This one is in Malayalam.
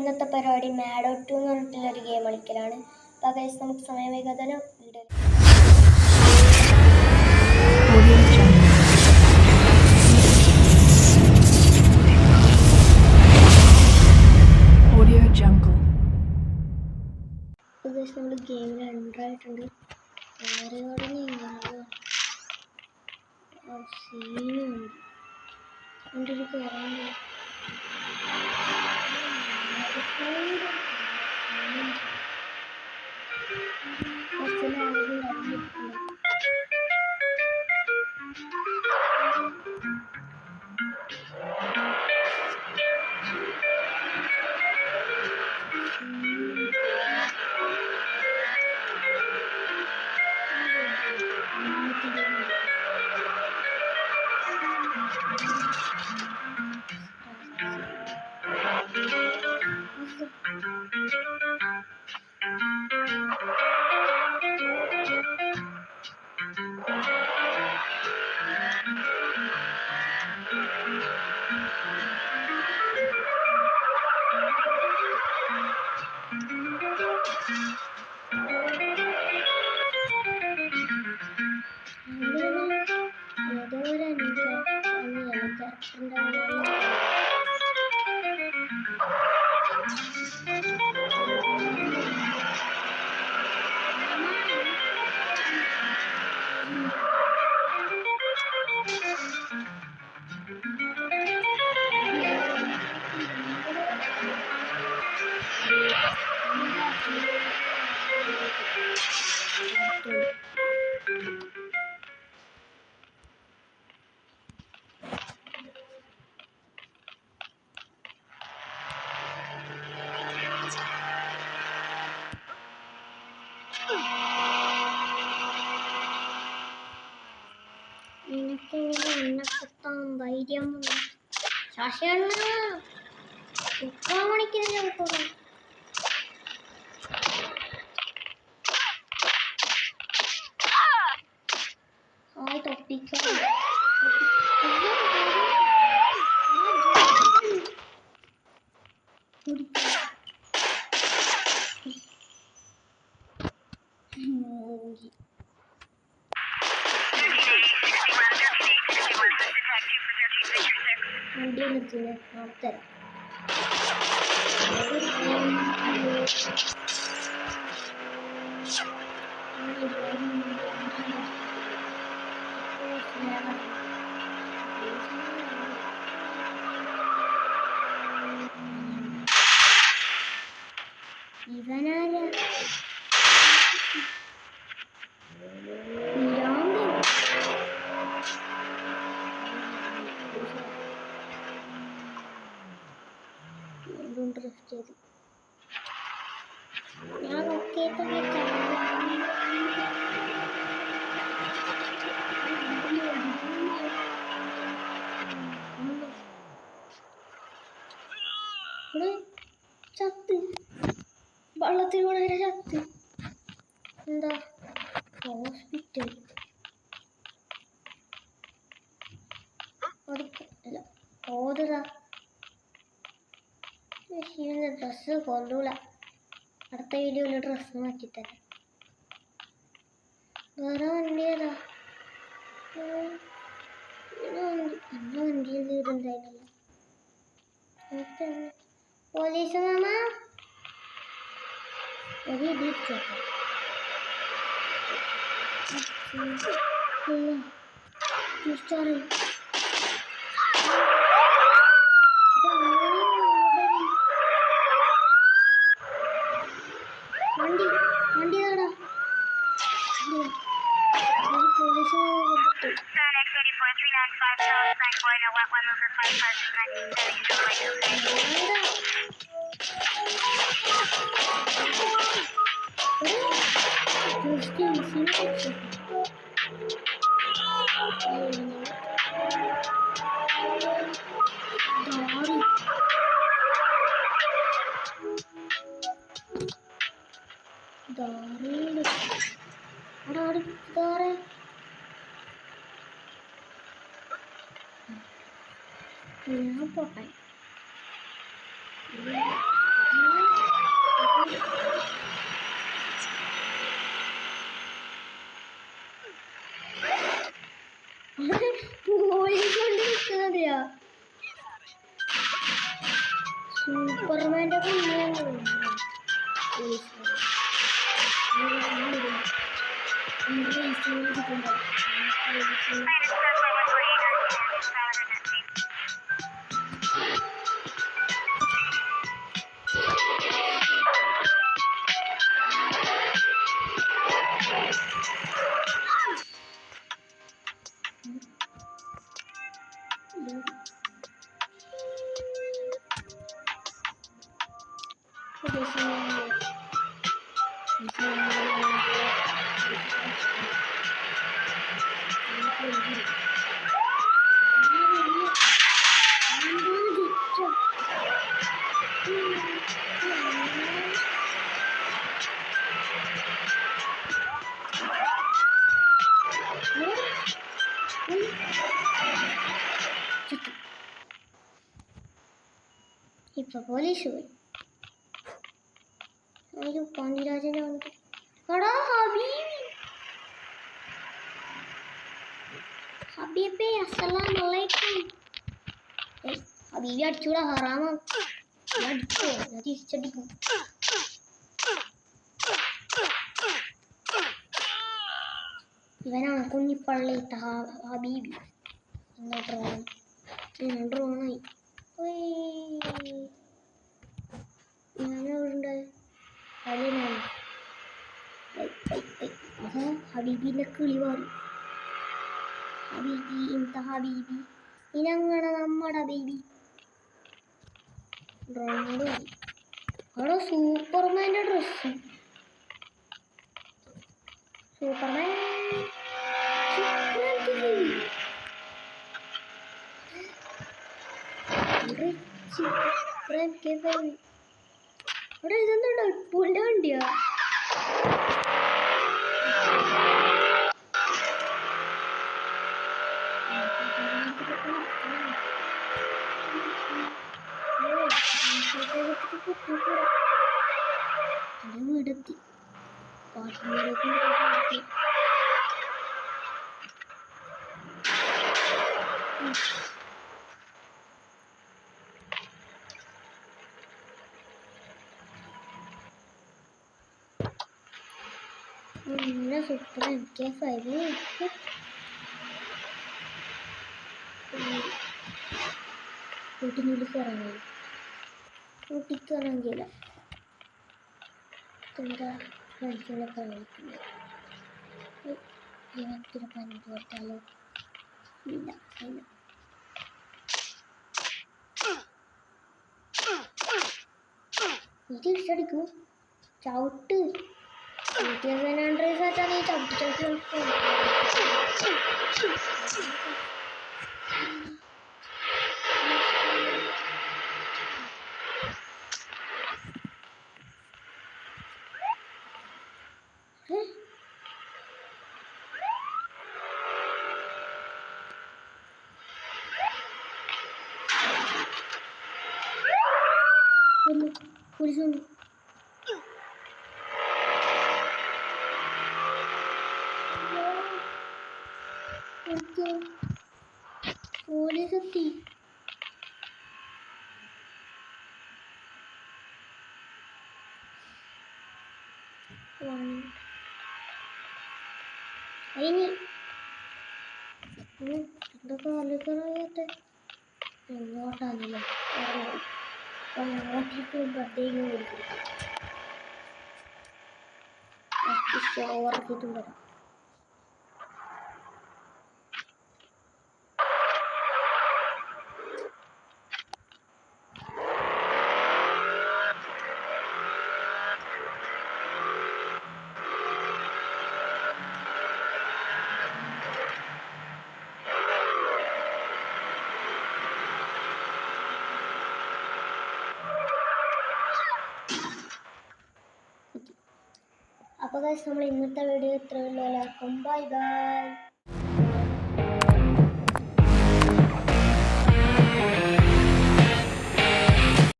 ഇന്നത്തെ പരിപാടി മാഡോ 2 എന്ന് പറഞ്ഞിട്ടുള്ളൊരു ഗെയിം കളിക്കലാണ്. അപ്പോൾ ഗൈസ് നമുക്ക് സമയം വൈകാതെ വീഡിയോ നമ്മൾ ഗെയിമിൽ എൻ്റർ ആയിട്ടുണ്ട്. ആരോടെ സീനുണ്ട് എൻ്റെ ഒരു കയറാൻ ധൈര്യം ശശിയണ്ണ മണിക്കിനെ കിട്ടുന്നു. ആയി തൊപ്പിക്കാം വണ്ടി നിൽക്കില്ല നോക്കരാം. ഇവനാരാ ഡ്രിഫ്റ്റ് ചെയ്ത് ഞാൻ നോക്കിയപ്പോൾ ചത്ത് വെള്ളത്തിൽ വളരെ ചത്ത്. എന്താ ഹോസ്പിറ്റൽ അല്ല ഓതതാ ഡ്രസ്സ് കൊള്ളൂല. അടുത്ത വീഡിയോയിൽ ഡ്രസ്സ് മാറ്റിത്തരാം. വേറെ വണ്ടി ഏതാ? എൻ്റെ വണ്ടിയിൽ വീടുണ്ടായിരുന്നില്ല. പോലീസ് മാമ ഒരു ഇടിച്ചോട്ടെ. വണ്ടി ആടാ പോലീസ് ഞാൻ പോട്ടെ. സൂപ്പർമാൻ്റെ ഇപ്പൊ പോലീസ് പോയി. അയ്യോ പാണ്ഡിരാജനെ വന്നിട്ട് എടാ ഹബീബേ അസ്സലാമലൈക്കും. ഹബീബി അടിച്ചൂടാ, ഹറാമാ. അടിച്ചോ, ഞാൻ തിരിച്ചടിക്കും. ഇവനാണ് കുഞ്ഞിപ്പള്ളി ഹബീബി. എന്താ ഡ്രോണായി. ഞാനവിടെ അതിനാണ് ഹബീബിന്റെ കിളി മാറി. ഹബീബി എന്താ ഹബീബി, ഇനങ്ങനെ നമ്മുടെ ബേബി ഡ്രോണോട് മതി. അവിടെ സൂപ്പർമാൻ്റെ ഡ്രസ്സ്. സൂപ്പർമാൻ അവിടെ ഇതെന്താ ഡെഡ്പൂളിന്റെ വണ്ടിയാ? വീടെത്തി. സൂപ്പർ MK5 വീട്ടിനുള്ളിൽ കയറാനായി. വീട്ടിൽ കയറാൻ കഴിയില്ല. എന്താ ഫ്രണ്ട്സിനൊക്കെ വിളിക്കുന്നത്? ഇവനത്തിന് പനി കൊടുത്താലോ? ഇല്ല ഇല്ല. ഇത് ഇഷ്ടടിക്കൂ ചവിട്ട്. നീ ചവിട്ടി ചവിട്ടി പോലീസ് വന്നു. പോലീസ് എത്തി. അതിന് എന്തൊക്കെ ആലോചിക്കാനായിട്ട് എങ്ങോട്ടാണല്ലേ അങ്ങോട്ടേക്ക് ബർത്തേക്ക് കൊടുക്കും. ഓവർക്കിട്ടും വരാം. അപ്പോൾ ഗൈസ്, നമ്മൾ ഇന്നത്തെ വീഡിയോ ഇത്രയുള്ളൂ. എല്ലാവർക്കും ബൈ ബൈ.